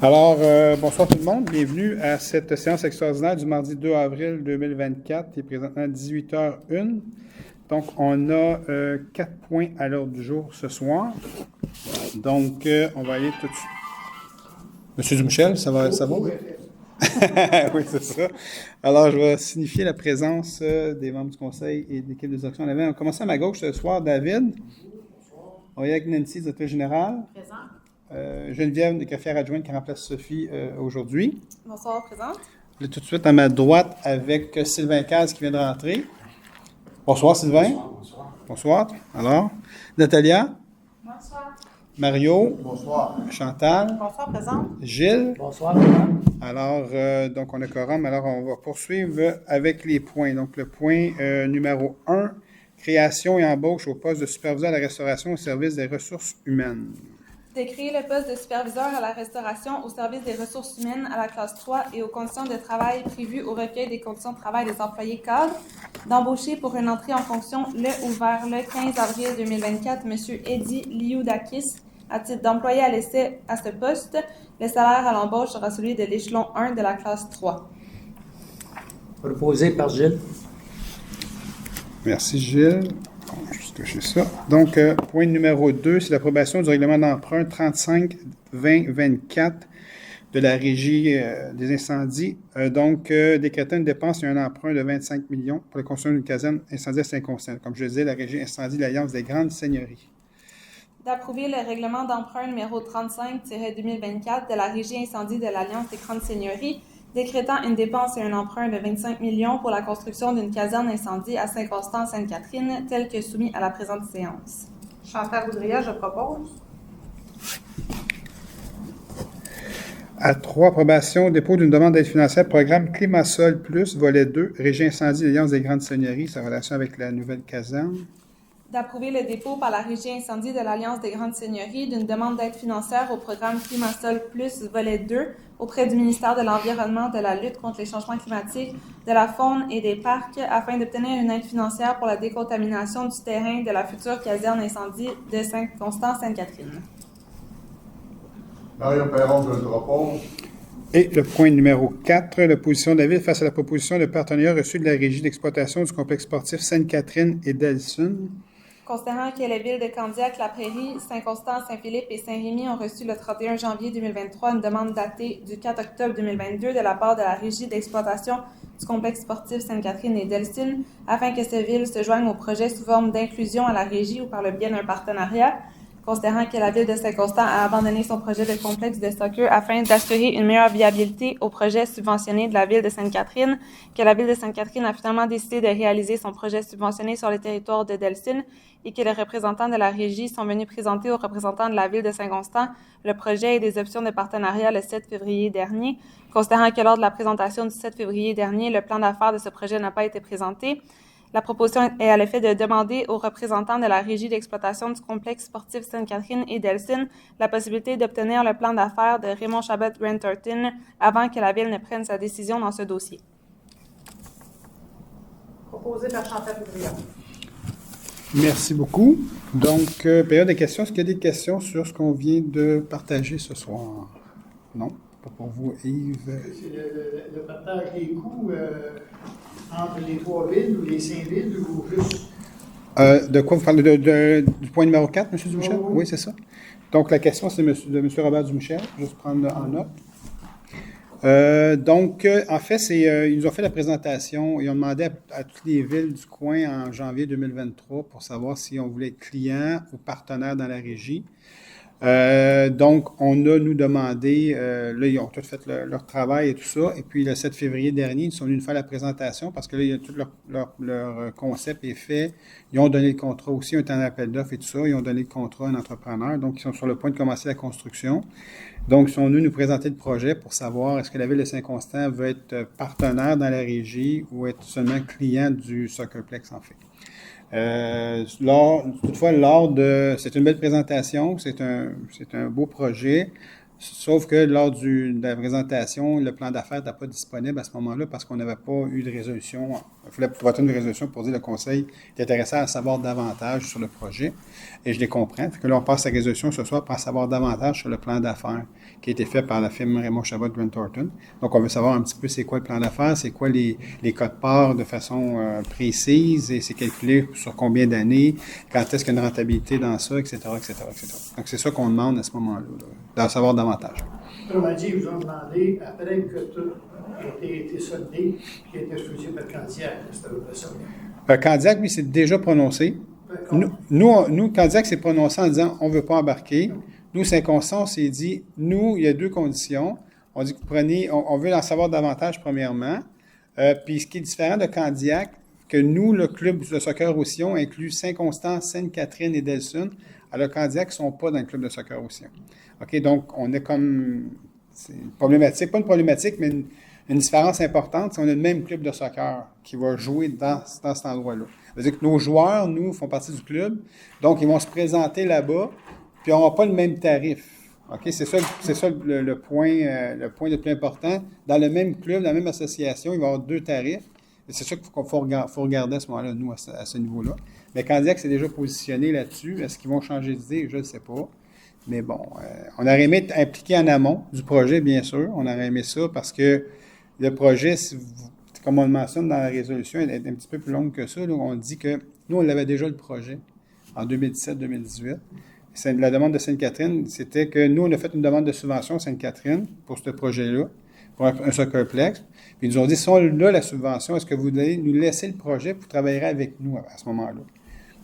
Alors, bonsoir tout le monde. Bienvenue à cette séance extraordinaire du mardi 2 avril 2024. Il est présentement 18h01. Donc, on a 4 points à l'ordre du jour ce soir. Donc, on va aller tout de suite. Monsieur Dumichel, ça va? Oui, c'est ça. Alors, je vais signifier la présence des membres du conseil et de l'équipe des actions. On va commencer à ma gauche ce soir, David. On va y aller avec Nancy, directrice générale. Présent. Geneviève de Café Adjointe qui remplace Sophie aujourd'hui. Bonsoir, présente. Là, tout de suite à ma droite avec Sylvain Caz qui vient de rentrer. Bonsoir Sylvain. Bonsoir. Bonsoir. Alors, Natalia. Bonsoir. Mario. Bonsoir. Chantal. Bonsoir, présente. Gilles. Bonsoir. Alors, donc on a quorum. Alors, on va poursuivre avec les points. Donc, le point numéro 1, création et embauche au poste de superviseur à la restauration au service des ressources humaines. De créer le poste de superviseur à la restauration au service des ressources humaines à la classe 3 et aux conditions de travail prévues au recueil des conditions de travail des employés cadres, d'embaucher pour une entrée en fonction le ou vers le 15 avril 2024 M. Eddie Lioudakis à titre d'employé à l'essai à ce poste. Le salaire à l'embauche sera celui de l'échelon 1 de la classe 3. Proposé par Gilles. Merci Gilles. On va juste cocher ça. Donc, point numéro 2, c'est l'approbation du règlement d'emprunt 35-2024 de la Régie des incendies. Décrétant une dépense et un emprunt de 25 millions pour la construction d'une caserne incendie à Saint-Constant. Comme je le disais, la Régie incendie de l'Alliance des grandes seigneuries. D'approuver le règlement d'emprunt numéro 35-2024 de la Régie incendie de l'Alliance des grandes seigneuries, décrétant une dépense et un emprunt de 25 millions pour la construction d'une caserne incendie à Saint-Constant-Sainte-Catherine, tel que soumis à la présente séance. Chantal Boudria, je propose. À 3, approbation, dépôt d'une demande d'aide financière, programme Climat-Sol Plus, volet 2, Régie incendie de l'Alliance des grandes seigneuries, sa relation avec la nouvelle caserne. D'approuver le dépôt par la Régie incendie de l'Alliance des grandes seigneuries d'une demande d'aide financière au programme Climat-Sol Plus, volet 2, auprès du ministère de l'Environnement, de la lutte contre les changements climatiques, de la faune et des parcs, afin d'obtenir une aide financière pour la décontamination du terrain de la future caserne incendie de Saint-Constant-Sainte-Catherine. Mario Perron, je le propose. Et le point numéro 4, l'opposition de la Ville face à la proposition de partenariat reçu de la Régie d'exploitation du complexe sportif Sainte-Catherine et Delsun. Considérant que les villes de Candiac, La Prairie, Saint-Constant, Saint-Philippe et Saint-Rémy ont reçu le 31 janvier 2023 une demande datée du 4 octobre 2022 de la part de la Régie d'exploitation du complexe sportif Sainte-Catherine et Delsun, afin que ces villes se joignent au projet sous forme d'inclusion à la Régie ou par le biais d'un partenariat. Considérant que la ville de Saint-Constant a abandonné son projet de complexe de soccer afin d'assurer une meilleure viabilité au projet subventionné de la ville de Sainte-Catherine, que la ville de Sainte-Catherine a finalement décidé de réaliser son projet subventionné sur le territoire de Delsun et que les représentants de la Régie sont venus présenter aux représentants de la ville de Saint-Constant le projet et des options de partenariat le 7 février dernier. Considérant que lors de la présentation du 7 février dernier, le plan d'affaires de ce projet n'a pas été présenté, la proposition est à l'effet de demander aux représentants de la Régie d'exploitation du complexe sportif Sainte-Catherine et Delsun la possibilité d'obtenir le plan d'affaires de Raymond Chabot Renterton avant que la Ville ne prenne sa décision dans ce dossier. Proposé par Chantal Boudria. Merci beaucoup. Donc, période de questions. Est-ce qu'il y a des questions sur ce qu'on vient de partager ce soir? Non? Pas pour vous, Yves. C'est le partage des coûts entre les 3 villes ou les 5 villes ou plus? De quoi vous parlez? Du point numéro 4, M. Dumichel? Oui. Oui, c'est ça. Donc, la question, c'est de M. Robert Dumichel. Je vais juste prendre en note. En fait, ils nous ont fait la présentation. Ils ont demandé à toutes les villes du coin en janvier 2023 pour savoir si on voulait être client ou partenaire dans la régie. On a nous demandé, là, ils ont tout fait leur travail et tout ça. Et puis, le 7 février dernier, ils sont venus nous faire la présentation parce que là, tout leur concept est fait. Ils ont donné le contrat aussi, un temps d'appel d'offres et tout ça. Ils ont donné le contrat à un entrepreneur. Donc, ils sont sur le point de commencer la construction. Donc, ils sont venus nous présenter le projet pour savoir est-ce que la Ville de Saint-Constant veut être partenaire dans la régie ou être seulement client du Soccerplex, en fait. C'est une belle présentation, c'est un beau projet. Sauf que lors de la présentation, le plan d'affaires n'était pas disponible à ce moment-là parce qu'on n'avait pas eu de résolution. Il fallait voter une résolution pour dire que le conseil est intéressé à savoir davantage sur le projet. Et je les comprends. Fait que là, on passe à la résolution ce soir pour en savoir davantage sur le plan d'affaires qui a été fait par la firme Raymond Chabot Grant Thornton. Donc, on veut savoir un petit peu c'est quoi le plan d'affaires, c'est quoi les codes-parts de façon précise et c'est calculé sur combien d'années, quand est-ce qu'il y a une rentabilité dans ça, etc., etc., etc. Donc, c'est ça qu'on demande à ce moment-là, d'en savoir davantage. Autrement dit, ils vous ont demandé, après que tout a été soldé, qui a été refusé par Candiac, c'était à peu près ça. Candiac, lui, s'est déjà prononcé. Nous, Candiac s'est prononcé en disant on ne veut pas embarquer. Nous, Saint-Constant, on s'est dit, nous, il y a deux conditions. On dit que vous prenez, on veut en savoir davantage, premièrement. Puis ce qui est différent de Candiac, que nous, le club de soccer Roussillon inclut Saint-Constant, Sainte-Catherine et Delsun. Alors, Candiac ne sont pas dans le club de soccer Roussillon. OK, donc, on est comme. C'est une problématique, pas une problématique, mais une différence importante. C'est qu'on a le même club de soccer qui va jouer dans cet endroit-là. Ça veut dire que nos joueurs, nous, font partie du club. Donc, ils vont se présenter là-bas, puis ils n'auront pas le même tarif. OK, c'est ça le point le plus important. Dans le même club, dans la même association, il va y avoir deux tarifs. Et c'est ça qu'il faut regarder à ce moment-là, nous, à ce niveau-là. Mais Candiac s'est déjà positionné là-dessus. Est-ce qu'ils vont changer d'idée? Je ne sais pas. Mais bon, on aurait aimé être impliqué en amont du projet, bien sûr. On aurait aimé ça parce que le projet, comme on le mentionne dans la résolution, est un petit peu plus longue que ça. Là, on dit que nous, on l'avait déjà le projet en 2017-2018. La demande de Sainte-Catherine, c'était que nous, on a fait une demande de subvention à Sainte-Catherine pour ce projet-là, pour un soccerplex. Puis ils nous ont dit, si on a la subvention, est-ce que vous allez nous laisser le projet pour travailler avec nous à ce moment-là?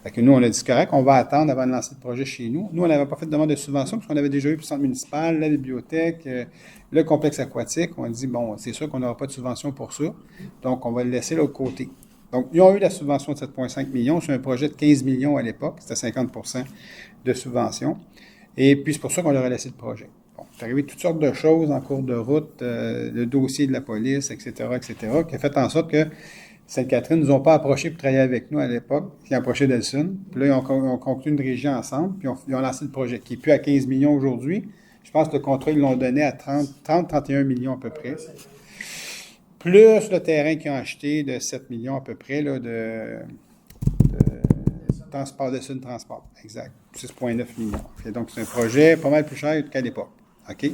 Fait que nous, on a dit, c'est correct, on va attendre avant de lancer le projet chez nous. Nous, on n'avait pas fait de demande de subvention parce qu'on avait déjà eu le centre municipal, la bibliothèque, le complexe aquatique. On a dit, bon, c'est sûr qu'on n'aura pas de subvention pour ça. Donc, on va le laisser de l'autre côté. Donc, ils ont eu la subvention de 7,5 millions sur un projet de 15 millions à l'époque. C'était 50 % de subvention. Et puis, c'est pour ça qu'on leur a laissé le projet. Bon, c'est arrivé toutes sortes de choses en cours de route, le dossier de la police, etc., qui a fait en sorte que Sainte-Catherine ne nous ont pas approchés pour travailler avec nous à l'époque, qui ont approché Delsun. Puis là, ils ont conclu une régie ensemble, puis ils ont lancé le projet, qui est plus à 15 millions aujourd'hui. Je pense que le contrat, ils l'ont donné à 30-31 millions à peu près. Plus le terrain qu'ils ont acheté de 7 millions à peu près là, de transport, Delsun Transport. Exact. 6,9 millions. Et donc, c'est un projet pas mal plus cher qu'à l'époque. OK?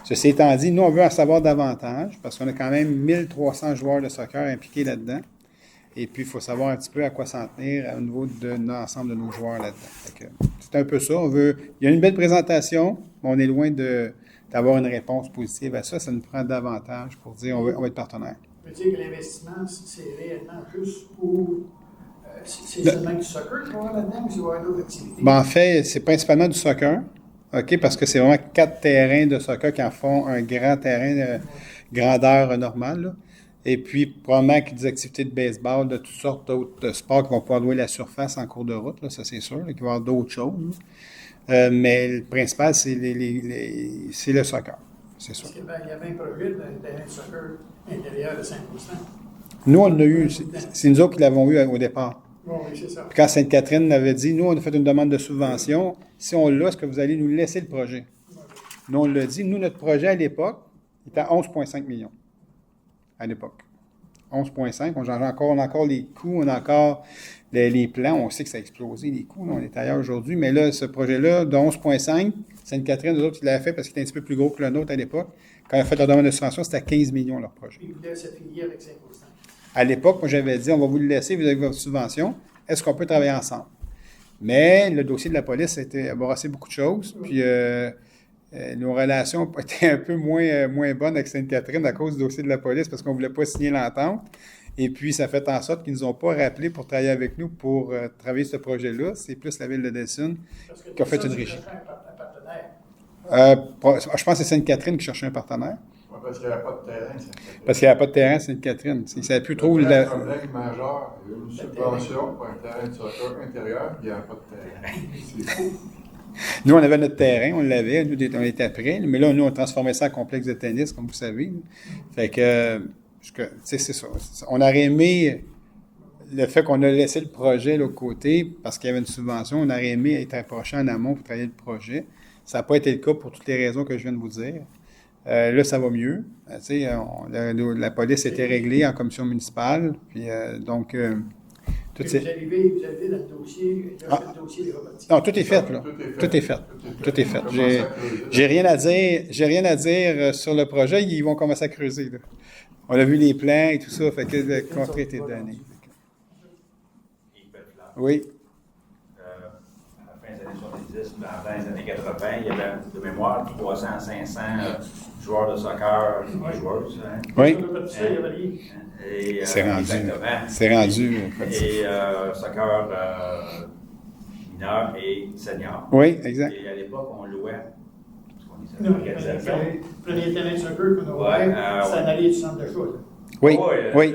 Ceci étant dit, nous, on veut en savoir davantage parce qu'on a quand même 1300 joueurs de soccer impliqués là-dedans. Et puis, il faut savoir un petit peu à quoi s'en tenir au niveau de l'ensemble de nos joueurs là-dedans. C'est un peu ça. Il y a une belle présentation, mais on est loin d'avoir une réponse positive à ça. Ça nous prend davantage pour dire on va être partenaire. Ça veut dire que l'investissement, c'est réellement juste pour... c'est seulement du soccer qu'il va y avoir là-dedans ou il va y avoir d'autres activités? Ben, en fait, c'est principalement du soccer. OK, parce que c'est vraiment 4 terrains de soccer qui en font un grand terrain de grandeur normale. Là. Et puis, probablement qu'il y a des activités de baseball, de toutes sortes d'autres sports qui vont pouvoir louer la surface en cours de route, là, ça c'est sûr, qu'il va y avoir d'autres choses. Mais le principal, c'est c'est le soccer, c'est sûr. Parce qu'il y avait un projet d'un terrain de soccer intérieur de 5%. Nous, on l'a eu, c'est nous autres qui l'avons eu au départ. Oui, c'est ça. Puis quand Sainte-Catherine avait dit, nous, on a fait une demande de subvention, si on l'a, est-ce que vous allez nous laisser le projet? Nous, on l'a dit. Nous, notre projet à l'époque était à 11,5 millions. À l'époque. 11,5. On a encore les coûts, on a encore les plans. On sait que ça a explosé, les coûts. Là, on est ailleurs aujourd'hui. Mais là, ce projet-là, de 11,5, Sainte-Catherine, nous autres, ils l'avaient fait parce qu'il était un petit peu plus gros que le nôtre à l'époque. Quand ils ont fait leur demande de subvention, c'était à 15 millions leur projet. Ils voulaient s'affilier avec 5%. À l'époque, moi, j'avais dit, on va vous le laisser, vous avez votre subvention. Est-ce qu'on peut travailler ensemble? Mais le dossier de la police a embarrassé beaucoup de choses. Puis nos relations étaient un peu moins bonnes avec Sainte-Catherine à cause du dossier de la police parce qu'on ne voulait pas signer l'entente. Et puis, ça fait en sorte qu'ils ne nous ont pas rappelés pour travailler avec nous pour travailler ce projet-là. C'est plus la ville de Delsun qui a fait une régie. Je pense que c'est Sainte-Catherine qui cherchait un partenaire. Parce qu'il n'y avait pas de terrain. Parce qu'il n'y avait pas de terrain, Sainte-Catherine. Il ne savait plus trop... Le problème majeur, il y a eu une subvention pour un terrain de soccer intérieur, il n'y avait pas de terrain. C'est fou. Nous, on avait notre terrain, on l'avait, nous, on était prêts. Mais là, nous, on transformait ça en complexe de tennis, comme vous savez. Fait que, tu sais, c'est ça. On aurait aimé le fait qu'on a laissé le projet de l'autre côté, parce qu'il y avait une subvention, on aurait aimé être approché en amont pour travailler le projet. Ça n'a pas été le cas pour toutes les raisons que je viens de vous dire. Là, ça va mieux. Tu sais, la police était réglée en commission municipale. Puis, donc, tout Vous c'est... arrivez dans le dossier, le dossier est reparti. Non, tout est fait, là. Tout est fait. Tout est fait. J'ai rien à dire. J'ai rien à dire sur le projet. Ils vont commencer à creuser, là. On a vu les plans et tout ça, fait que le contrat était donné. Oui. À la fin des années 70, dans les années 80, il y avait de mémoire 300, 500 joueurs de soccer, joueuses. Hein. Oui. Il y avait rien. Et, C'est rendu. exactement. C'est rendu. Et soccer mineur et senior. Oui, exact. Et à l'époque, on louait. Parce qu'on Non, était une organisation. le premier terrain de soccer qu'on a Ouais, ouvert, c'est en allée du centre de choix. Oui, Ouais, oui.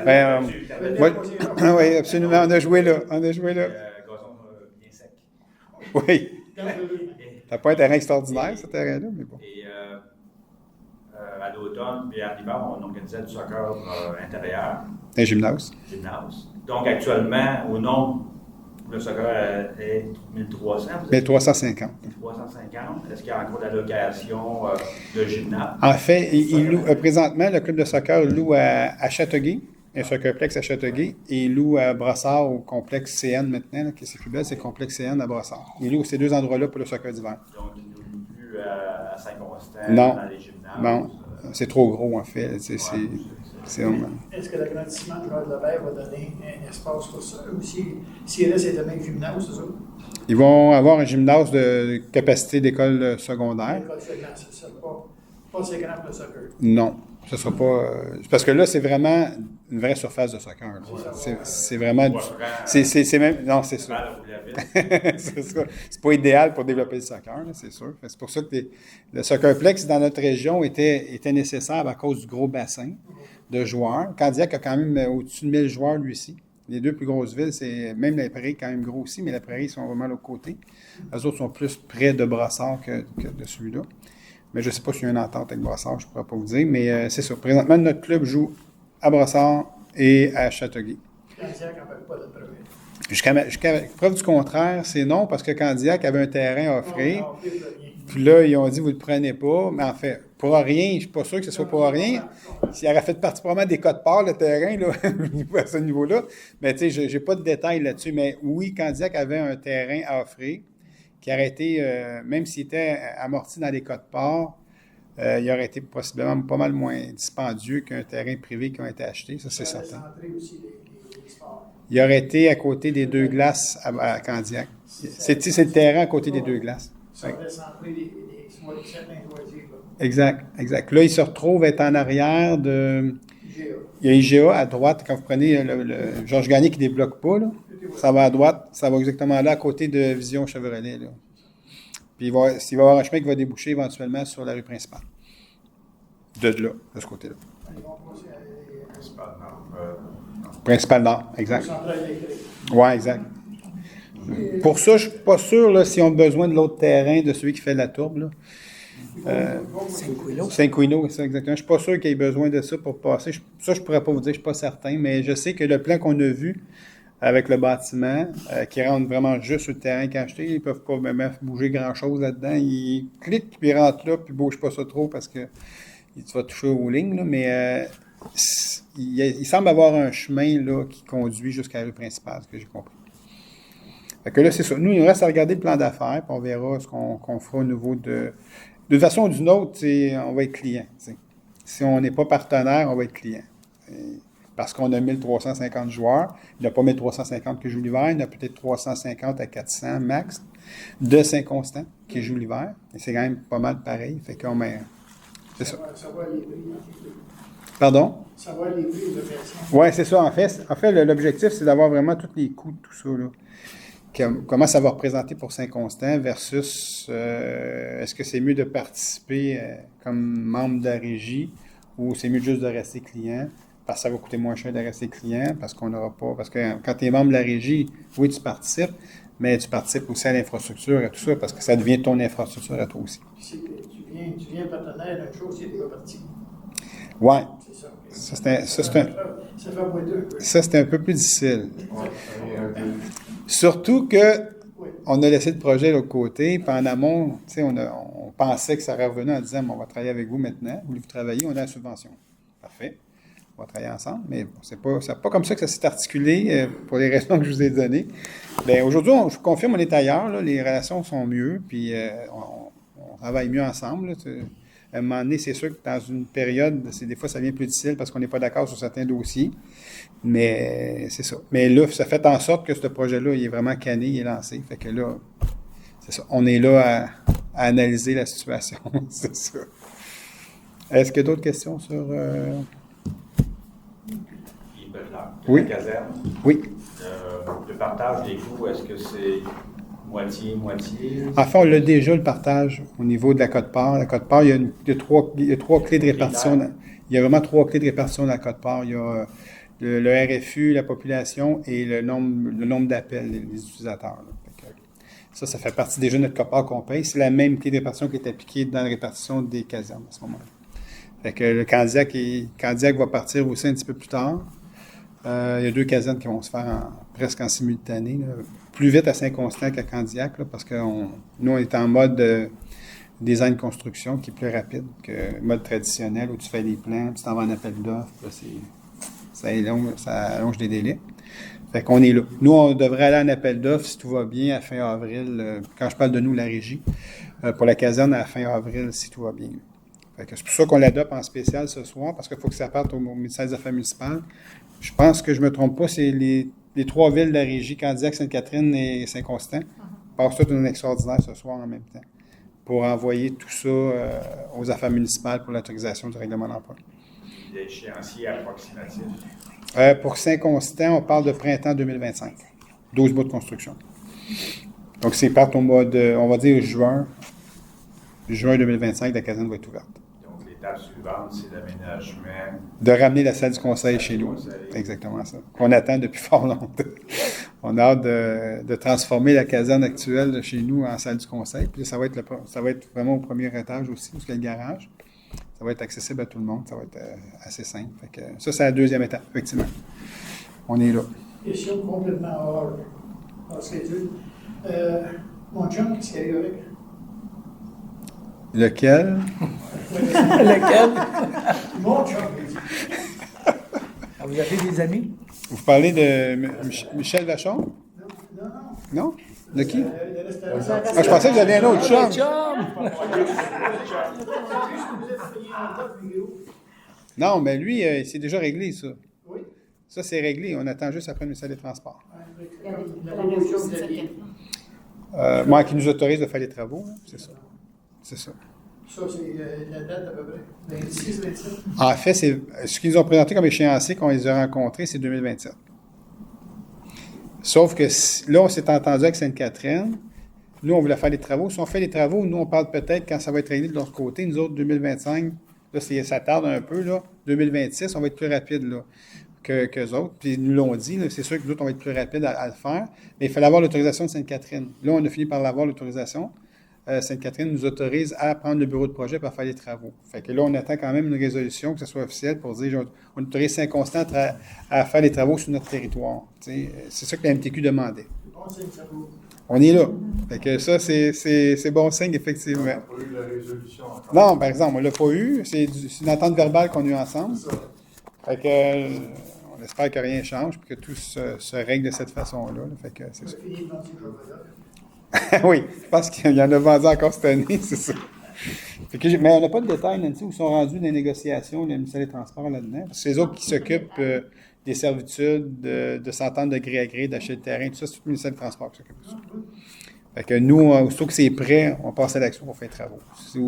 Ben, oui, oui, absolument. On a joué là. On a joué là. Gazon bien sec. Oui. Ça n'a pas un terrain extraordinaire, ce terrain-là, mais bon. Et à l'automne, puis à l'hiver, on organisait du soccer intérieur, Un gymnase. gymnase. Donc actuellement, au nombre, le soccer est 1300. Mais 350. 350. Est-ce qu'il y a encore de la location de gymnase? En fait, il loue, présentement, le club de soccer loue à Châteauguay, un soccerplex à Châteauguay, et il loue à Brossard au complexe CN maintenant, là, qui c'est plus belle, c'est le complexe CN à Brossard. Il loue ces deux endroits-là pour le soccer d'hiver. Donc, il ne loue plus à Saint-Constant, Non. dans les gymnases. Non, c'est trop gros, en fait. C'est Est-ce que l'agrandissement de Robert va donner un espace pour ça? Ou si reste est un gymnase, c'est ça? Ils vont avoir un gymnase de capacité d'école secondaire. L'école secondaire, c'est ça. Pas assez grand pour le soccer. Non, ce sera pas. Parce que là, c'est vraiment une vraie surface de soccer. là. C'est vraiment. C'est même. Non, c'est ça. Mal au Bouleville. C'est ça. C'est pas idéal pour développer le soccer, là, c'est sûr. C'est pour ça que le soccerplex dans notre région était nécessaire à cause du gros bassin de joueurs. Candiac a quand même au-dessus de 1000 joueurs, lui aussi. Les deux plus grosses villes, c'est même la Prairie quand même gros aussi, mais la Prairie sont vraiment de l'autre côté. Les autres sont plus près de Brossard que de celui-là. Mais je ne sais pas s'il y a une entente avec Brossard, je ne pourrais pas vous dire. Mais c'est ça. Présentement, notre club joue à Brossard et à Châteauguay. Candiac n'en parle pas de premier. Jusqu'à preuve du contraire, c'est non, parce que Candiac avait un terrain à offrir. Non, plus rien. Puis là, ils ont dit, vous ne le prenez pas. Mais en fait, pour rien, je ne suis pas sûr que ce soit pour rien. S'il aurait fait partie probablement des codes-parts, le terrain, là, à ce niveau-là. Mais tu sais, je n'ai pas de détails là-dessus. Mais oui, Candiac avait un terrain à offrir qui aurait été, même s'il était amorti dans les codes-parts, il aurait été possiblement pas mal moins dispendieux qu'un terrain privé qui a été acheté. Ça, c'est certain. Centré aussi les sports. Il aurait été à côté des deux glaces à Candiac. C'est le terrain à côté des deux glaces. Ça aurait centré certains loisirs. Exact, exact. Là, il se retrouve être en arrière de... IGA. Il y a IGA à droite, quand vous prenez le Georges Gagné qui ne débloque pas, là, ça va à droite, ça va exactement là, à côté de Vision Chevrolet. Là. Puis il va y avoir un chemin qui va déboucher éventuellement sur la rue principale. De là, de ce côté-là. Ils vont passer à C'est pas Principal nord, exact. centrale électrique. Oui, exact. Pour ça, je ne suis pas sûr là, s'ils ont besoin de l'autre terrain, de celui qui fait la tourbe. Là. Saint-Quino, c'est ça, exactement. Je ne suis pas sûr qu'il y ait besoin de ça pour passer. Ça, je ne pourrais pas vous dire, je ne suis pas certain, mais je sais que le plan qu'on a vu avec le bâtiment, qui rentre vraiment juste sur le terrain qu'acheté, ils ne peuvent pas même bouger grand-chose là-dedans. Ils cliquent, puis ils rentrent là, puis ils ne bougent pas ça trop parce que tu vas toucher aux lignes, là, mais il semble avoir un chemin là, qui conduit jusqu'à la rue principale, ce que j'ai compris. Fait que là, c'est ça. Nous, il nous reste à regarder le plan d'affaires, puis on verra ce qu'on fera au niveau de... De toute façon ou d'une autre, on va être client. T'sais. Si on n'est pas partenaire, on va être client. Parce qu'on a 1350 joueurs. Il n'y a pas 1350 qui jouent l'hiver. Il y en a peut-être 350 à 400 max de Saint-Constant qui jouent l'hiver. Et c'est quand même pas mal pareil. Fait qu'on met... C'est ça. Savoir les prix. Pardon? Savoir les prix de version. Oui, c'est ça. En fait, l'objectif, c'est d'avoir vraiment tous les coûts de tout ça. Là. Comment ça va représenter pour Saint-Constant versus est-ce que c'est mieux de participer comme membre de la régie ou c'est mieux juste de rester client parce que ça va coûter moins cher de rester client parce qu'on n'aura pas... Parce que quand tu es membre de la régie, oui, tu participes, mais tu participes aussi à l'infrastructure et tout ça parce que ça devient ton infrastructure à toi aussi. Si tu viens partenaire d'une chose, c'est déjà parti. Oui. C'est ça. Ça, Ça fait boiter un peu. c'est un peu plus difficile. Surtout que on a laissé le projet de l'autre côté, puis en amont, tu sais, on pensait que ça aurait revenu en disant, bon, on va travailler avec vous maintenant, voulez-vous travailler, on a la subvention. Parfait, on va travailler ensemble, mais bon, c'est pas comme ça que ça s'est articulé, pour les raisons que je vous ai données. Bien, aujourd'hui, je vous confirme, on est ailleurs, là, les relations sont mieux, puis on travaille mieux ensemble, là, à un moment donné, c'est sûr que dans une période, des fois, ça devient plus difficile parce qu'on n'est pas d'accord sur certains dossiers. Mais c'est ça. Mais là, ça fait en sorte que ce projet-là, il est vraiment canné, il est lancé. Fait que là, c'est ça. On est là à analyser la situation. C'est ça. Est-ce qu'il y a d'autres questions sur... Yves Bernard, Oui. la caserne. Oui. Le partage des coûts, est-ce que c'est moitié? En fait, on a déjà le partage au niveau de la quote-part. La quote-part, il y a trois clés de répartition. Il y a vraiment 3 clés de répartition dans la quote-part. Il y a le RFU, la population et le nombre d'appels des utilisateurs. Là. Ça fait partie déjà de notre quote-part qu'on paye. C'est la même clé de répartition qui est appliquée dans la répartition des casernes à ce moment-là. Fait que le Candiac va partir aussi un petit peu plus tard. Il y a 2 casernes qui vont se faire presque en simultané. Là. Plus vite à Saint-Constant qu'à Candiac, là, parce que nous, on est en mode design construction qui est plus rapide que le mode traditionnel où tu fais les plans, tu t'en vas en appel d'offres, ça allonge les délais. Fait qu'on est là. Nous, on devrait aller en appel d'offres si tout va bien à fin avril. Quand je parle de nous, la régie, pour la caserne à fin avril si tout va bien. Fait que c'est pour ça qu'on l'adopte en spécial ce soir, parce qu'il faut que ça parte au ministère des Affaires municipales. Je pense que je ne me trompe pas, c'est les 3 villes de la régie, Candiac, Sainte-Catherine et Saint-Constant, passent tout une extraordinaire ce soir en même temps, pour envoyer tout ça aux affaires municipales pour l'autorisation du règlement d'emploi. L'échéancier approximatif. Pour Saint-Constant, on parle de printemps 2025. 12 mois de construction. Donc, c'est part au mois de, on va dire juin 2025, la caserne va être ouverte. Donc, l'étape suivante, c'est l'aménagement. De ramener la salle du conseil chez nous. Exactement ça. Qu'on attend depuis fort longtemps. On a hâte de transformer la caserne actuelle de chez nous en salle du conseil. Puis ça va être vraiment au premier étage aussi, parce qu'il y a le garage. Ça va être accessible à tout le monde. Ça va être assez simple. Fait que, ça, c'est la 2e étape, effectivement. On est là. Question complètement hors schedule. Mon chum, qu'est-ce qui arrive avec? Lequel? Lequel? Mon chum, il dit. Ah, vous avez des amis? Vous parlez de Michel Vachon? Non. Non? De qui? Le restaurant. Ah, je pensais que j'avais un autre chum. Non, mais lui, c'est déjà réglé, ça. Oui. Ça, c'est réglé. On attend juste après le ministère des Transports. Moi, qui nous autorise de faire les travaux, hein, c'est ça. C'est ça. Ça, c'est la date à peu près. 26, 27. En fait, ce qu'ils nous ont présenté comme échéancier qu'on les a rencontrés, c'est 2027. Sauf que là, on s'est entendu avec Sainte-Catherine. Nous, on voulait faire des travaux. Si on fait les travaux, nous, on parle peut-être quand ça va être réglé de l'autre côté. Nous autres, 2025, là, ça tarde un peu. Là. 2026, on va être plus rapide là, qu'eux autres. Puis ils nous l'ont dit. Là, c'est sûr que nous autres, on va être plus rapide à le faire. Mais il fallait avoir l'autorisation de Sainte-Catherine. Là, on a fini par l'avoir, l'autorisation. Sainte-Catherine nous autorise à prendre le bureau de projet pour faire les travaux. Fait que là, on attend quand même une résolution, que ce soit officiel, pour dire on autorise Saint-Constant à faire les travaux sur notre territoire. C'est ça que la MTQ demandait. On est là. Fait que ça, c'est bon signe, effectivement. On n'a pas eu la résolution encore. Non, par exemple, on ne l'a pas eu. C'est une entente verbale qu'on a eue ensemble. C'est ça. Fait que on espère que rien change et que tout se règle de cette façon-là. Fait que c'est ça. Oui, je pense qu'il y en a vendu encore cette année, c'est ça. Mais on n'a pas de détails, Nancy, où sont rendus les négociations, le ministère des Transports là-dedans. Parce que c'est eux autres qui s'occupent des servitudes, de s'entendre de gré à gré, d'acheter le terrain, tout ça, c'est tout le ministère des Transports qui s'occupe de ça. Fait que nous, aussitôt que c'est prêt, on passe à l'action, on fait les travaux.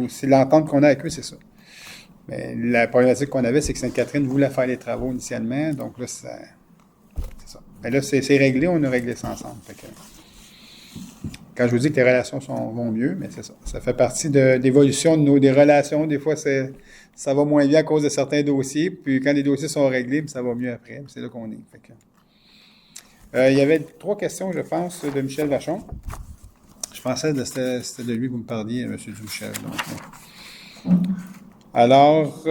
C'est l'entente qu'on a avec eux, c'est ça. Mais la problématique qu'on avait, c'est que Sainte-Catherine voulait faire les travaux initialement, donc là, c'est ça. Mais là, c'est réglé, on a réglé ça ensemble. Fait que, quand je vous dis que les relations vont mieux, mais c'est ça. Ça fait partie de l'évolution des relations. Des fois, ça va moins bien à cause de certains dossiers. Puis quand les dossiers sont réglés, ça va mieux après. C'est là qu'on est. Fait que, il y avait 3 questions, je pense, de Michel Vachon. Je pensais que c'était de lui que vous me parliez, M. Dumichel. Donc, alors,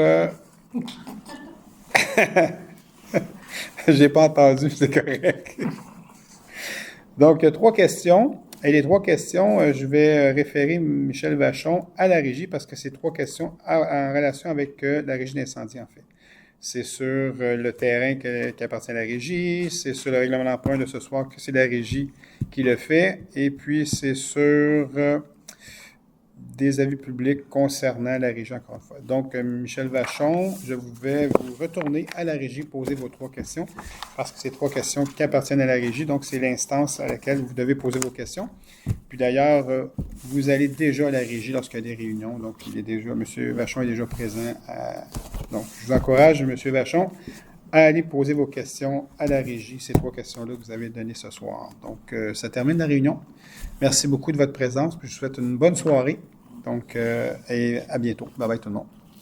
j'ai pas entendu, c'est correct. Donc, 3 questions. Et les 3 questions, je vais référer Michel Vachon à la régie parce que c'est 3 questions en relation avec la régie d'incendie, en fait. C'est sur le terrain qui appartient à la régie, c'est sur le règlement d'emprunt de ce soir que c'est la régie qui le fait, et puis c'est sur des avis publics concernant la régie, encore une fois. Donc, Michel Vachon, je vais vous retourner à la régie poser vos 3 questions, parce que c'est 3 questions qui appartiennent à la régie, donc c'est l'instance à laquelle vous devez poser vos questions. Puis d'ailleurs, vous allez déjà à la régie lorsqu'il y a des réunions, donc M. Vachon est déjà présent. Donc, je vous encourage, M. Vachon, à aller poser vos questions à la régie, ces 3 questions-là que vous avez données ce soir. Donc, ça termine la réunion. Merci beaucoup de votre présence, puis je vous souhaite une bonne soirée. Donc, et à bientôt. Bye bye tout le monde.